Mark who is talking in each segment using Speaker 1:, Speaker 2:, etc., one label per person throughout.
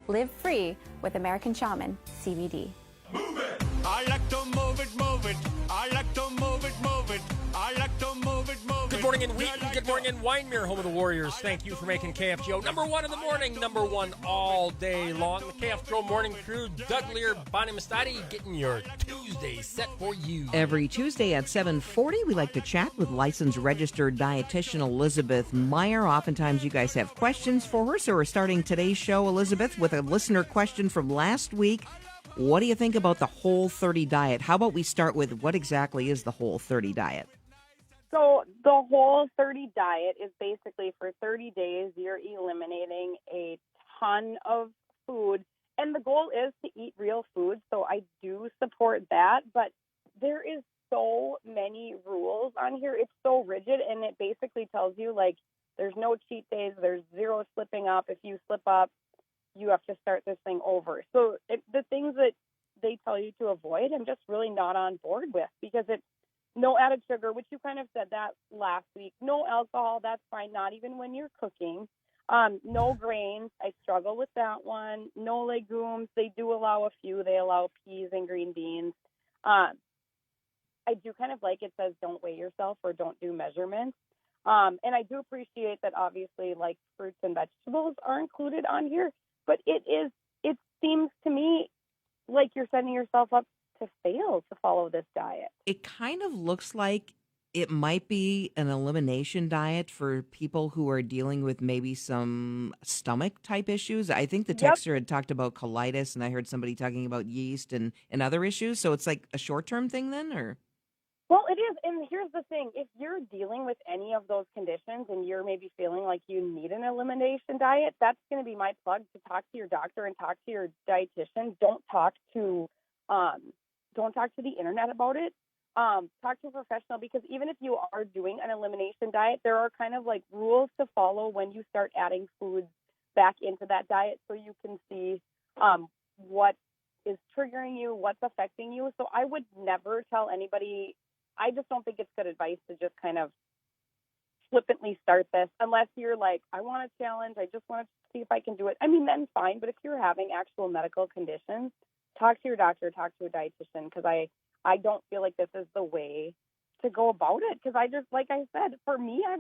Speaker 1: Live free with American Shaman CBD.
Speaker 2: Move it! I like to move it, move it. I like to move it, move it. I like to move it, move it.
Speaker 3: Good morning in Wheaton. Good morning in Wyndmere, home of the Warriors. Thank you for making KFGO number one in the morning, number one all day long. The KFGO Morning Crew, Doug Lear, Bonnie Mastadi, getting your Tuesday set for you.
Speaker 4: Every Tuesday at 7:40, we like to chat with licensed registered dietitian Elizabeth Meyer. Oftentimes you guys have questions for her, so we're starting today's show, Elizabeth, with a listener question from last week. What do you think about the Whole30 diet? How about we start with what exactly is the Whole30 diet?
Speaker 5: So the Whole30 diet is basically for 30 days, you're eliminating a ton of food. And the goal is to eat real food, so I do support that. But there is so many rules on here. It's so rigid, and it basically tells you, like, there's no cheat days. There's zero slipping up. If you slip up, you have to start this thing over. So the things that they tell you to avoid, I'm just really not on board with, because it's no added sugar, which you kind of said that last week. No alcohol, that's fine, not even when you're cooking. No grains, I struggle with that one. No legumes, they do allow a few. They allow peas and green beans. I do kind of like it says don't weigh yourself or don't do measurements. And I do appreciate that obviously like fruits and vegetables are included on here, but it seems to me like you're setting yourself up to fail to follow this diet.
Speaker 4: It kind of looks like it might be an elimination diet for people who are dealing with maybe some stomach type issues. I think the texter had talked about colitis, and I heard somebody talking about yeast and other issues. So it's like a short-term thing then, or?
Speaker 5: Well, it is. And here's the thing. If you're dealing with any of those conditions and you're maybe feeling like you need an elimination diet, that's going to be my plug to talk to your doctor and talk to your dietitian. Don't talk to the internet about it. Talk to a professional, because even if you are doing an elimination diet, there are kind of like rules to follow when you start adding foods back into that diet, so you can see what is triggering you, what's affecting you. So I would never tell anybody. I just don't think it's good advice to just kind of flippantly start this, unless you're like, I want a challenge, I just want to see if I can do it. I mean, then fine. But if you're having actual medical conditions, talk to your doctor, talk to a dietitian, because I don't feel like this is the way to go about it. Because I just, like I said, for me, I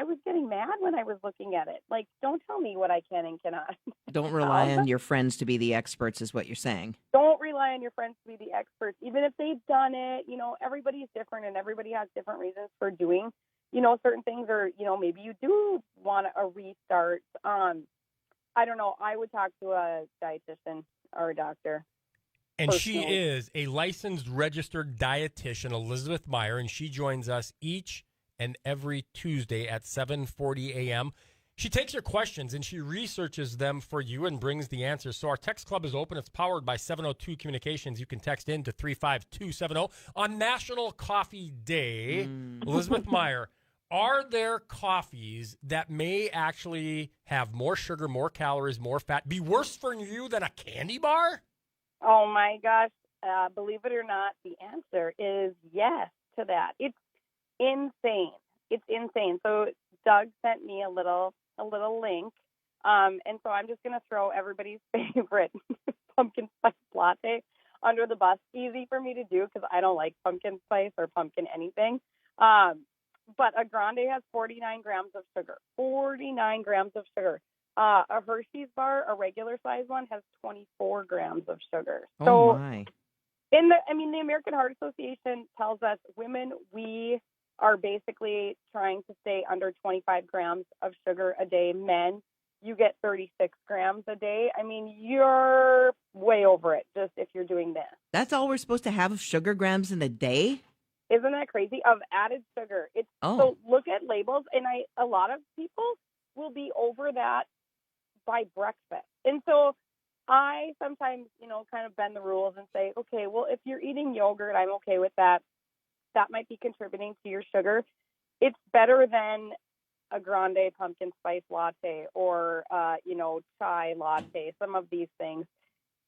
Speaker 5: was getting mad when I was looking at it. Like, don't tell me what I can and cannot.
Speaker 4: Don't rely on your friends to be the experts is what you're saying.
Speaker 5: Don't rely on your friends to be the experts. Even if they've done it, everybody's different and everybody has different reasons for doing, certain things, or, maybe you do want a restart. I don't know. I would talk to a dietitian or a doctor.
Speaker 3: And she is a licensed registered dietitian, Elizabeth Meyer, and she joins us each and every Tuesday at 7:40 a.m. She takes your questions and she researches them for you and brings the answers. So our text club is open. It's powered by 702 Communications. You can text in to 35270. On National Coffee Day, Elizabeth Meyer, are there coffees that may actually have more sugar, more calories, more fat, be worse for you than a candy bar?
Speaker 5: Oh, my gosh. Believe it or not, the answer is yes to that. It's insane. It's insane. So Doug sent me a little link, and so I'm just going to throw everybody's favorite pumpkin spice latte under the bus. Easy for me to do because I don't like pumpkin spice or pumpkin anything. But a grande has 49 grams of sugar. 49 grams of sugar. A Hershey's bar, a regular size one, has 24 grams of sugar.
Speaker 4: Oh, my.
Speaker 5: The American Heart Association tells us women, we are basically trying to stay under 25 grams of sugar a day. Men, you get 36 grams a day. I mean, you're way over it just if you're doing this.
Speaker 4: That's all we're supposed to have of sugar grams in a day?
Speaker 5: Isn't that crazy? Of added sugar. So look at labels, and a lot of people will be over that by breakfast. And so I sometimes, kind of bend the rules and say, okay, well, if you're eating yogurt, I'm okay with that. That might be contributing to your sugar. It's better than a grande pumpkin spice latte or, chai latte, some of these things.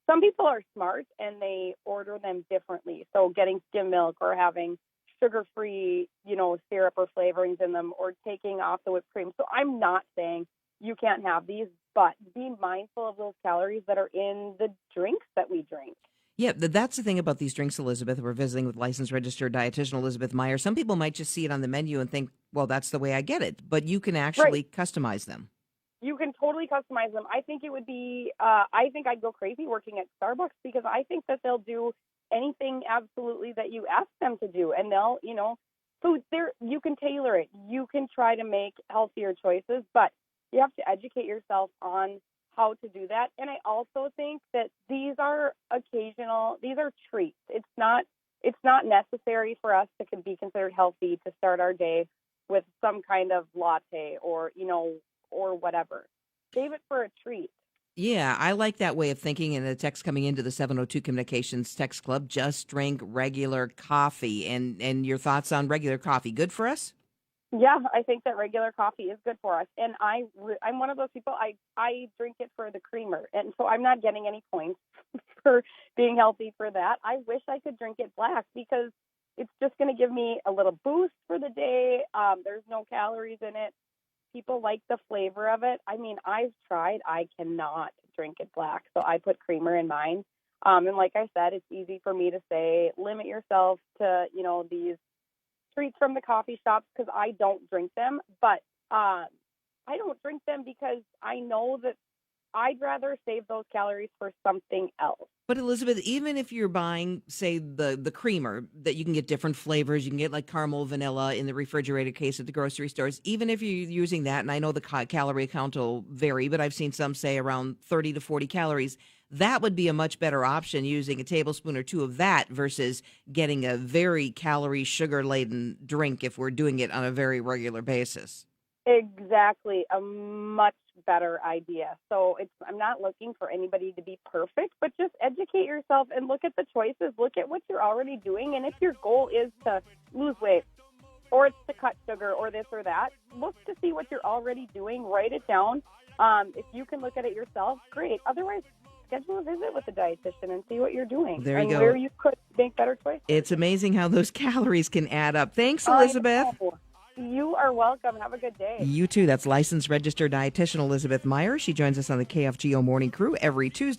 Speaker 5: Some people are smart and they order them differently. So getting skim milk or having sugar-free, syrup or flavorings in them, or taking off the whipped cream. So I'm not saying you can't have these. but be mindful of those calories that are in the drinks that we drink.
Speaker 4: Yeah, that's the thing about these drinks, Elizabeth. We're visiting with licensed registered dietitian Elizabeth Meyer. Some people might just see it on the menu and think, well, that's the way I get it. But you can actually customize them.
Speaker 5: You can totally customize them. I think it would be, I think I'd go crazy working at Starbucks because I think that they'll do anything absolutely that you ask them to do. And they'll, food there, you can tailor it. You can try to make healthier choices, but you have to educate yourself on how to do that. And I also think that these are treats. It's not necessary for us to be considered healthy to start our day with some kind of latte or whatever. Save it for a treat.
Speaker 4: Yeah, I like that way of thinking. And the text coming into the 702 Communications Text Club, just drink regular coffee. And your thoughts on regular coffee, good for us?
Speaker 5: Yeah, I think that regular coffee is good for us. And I'm one of those people, I drink it for the creamer. And so I'm not getting any points for being healthy for that. I wish I could drink it black because it's just going to give me a little boost for the day. There's no calories in it. People like the flavor of it. I mean, I've tried. I cannot drink it black. So I put creamer in mine. And like I said, it's easy for me to say, limit yourself to, these treats from the coffee shops because I don't drink them. But I don't drink them because I know that I'd rather save those calories for something else.
Speaker 4: But Elizabeth, even if you're buying, say, the creamer, that you can get different flavors, you can get like caramel, vanilla in the refrigerated case at the grocery stores, even if you're using that, and I know the calorie count will vary, but I've seen some say around 30 to 40 calories, that would be a much better option using a tablespoon or two of that versus getting a very calorie, sugar-laden drink if we're doing it on a very regular basis.
Speaker 5: Exactly. A much better idea. So I'm not looking for anybody to be perfect, but just educate yourself and look at the choices. Look at what you're already doing. And if your goal is to lose weight or it's to cut sugar or this or that, look to see what you're already doing. Write it down. If you can look at it yourself, great. Otherwise, schedule a visit with a dietitian and see what you're doing.
Speaker 4: There you go.
Speaker 5: Where you could make better choices.
Speaker 4: It's amazing how those calories can add up. Thanks, Elizabeth.
Speaker 5: You are welcome. Have a good day.
Speaker 4: You too. That's licensed registered dietitian Elizabeth Meyer. She joins us on the KFGO Morning Crew every Tuesday.